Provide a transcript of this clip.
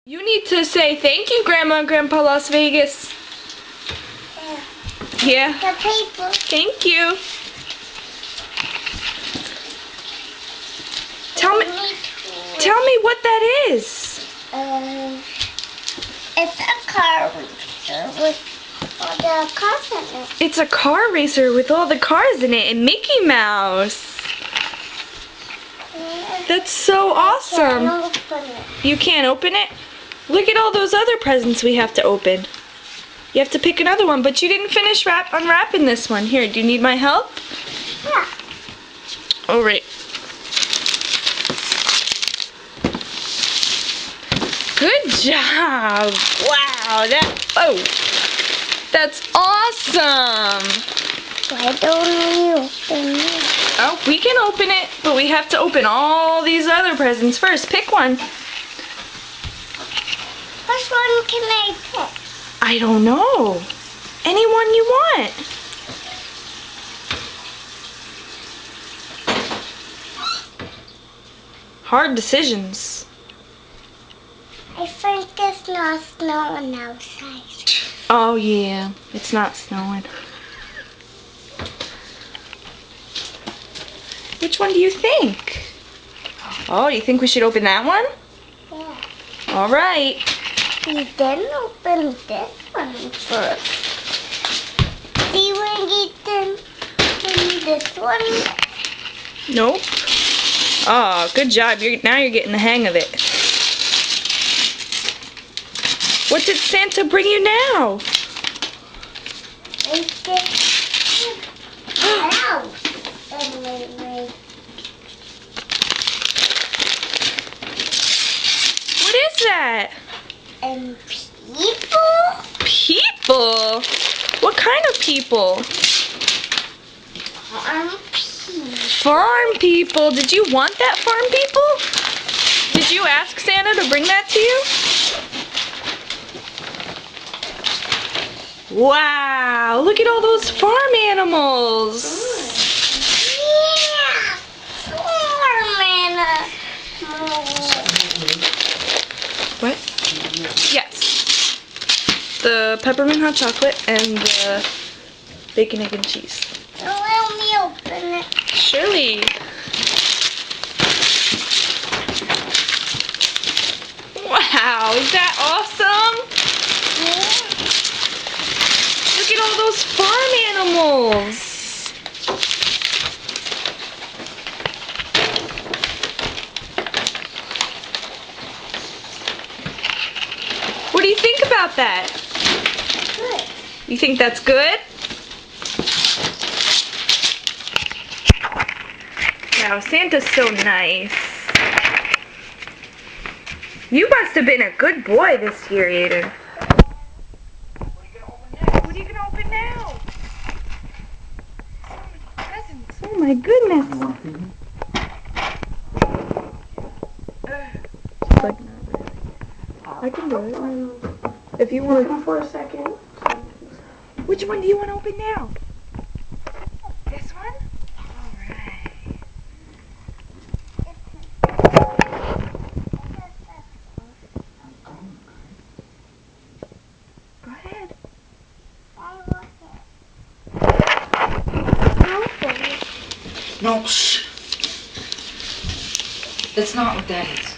You need to say thank you, Grandma and Grandpa Las Vegas. Yeah. The paper. Thank you. Tell me what that is. It's a car racer with all the cars in it. It's a car racer with all the cars in it and Mickey Mouse. That's so awesome. I can't open it. You can't open it? Look at all those other presents we have to open. You have to pick another one, but you didn't finish unwrapping this one. Here, do you need my help? Yeah. All right. Good job. Wow, that's awesome. Why don't we open it? Oh, we can open it, but we have to open all these other presents first. Pick one. Which one can I pick? I don't know. Anyone you want. Hard decisions. I think it's not snowing outside. Oh yeah, it's not snowing. Which one do you think? Oh, you think we should open that one? Yeah. All right. We didn't open this one first. See when you didn't open this one? Nope. Oh, good job. Now you're getting the hang of it. What did Santa bring you now? It's this house. What is that? And people? People? What kind of people? People. Farm people. Did you want that, farm people? Did you ask Santa to bring that to you? Wow, look at all those farm animals. Yeah. Farm animals. What? Yes. The peppermint hot chocolate and the bacon, egg, and cheese. Let me open it. Surely. Wow, is that awesome? Yeah. Look at all those farm animals. What do you think about that? Good. You think that's good? Wow, Santa's so nice. You must have been a good boy this year, Aiden. What are you gonna open now? So many presents. Oh my goodness. Like, not really. I can do it. If you want for a second. Which one do you want to open now? This one? Alright. Go ahead. No, shh. That's not what that is.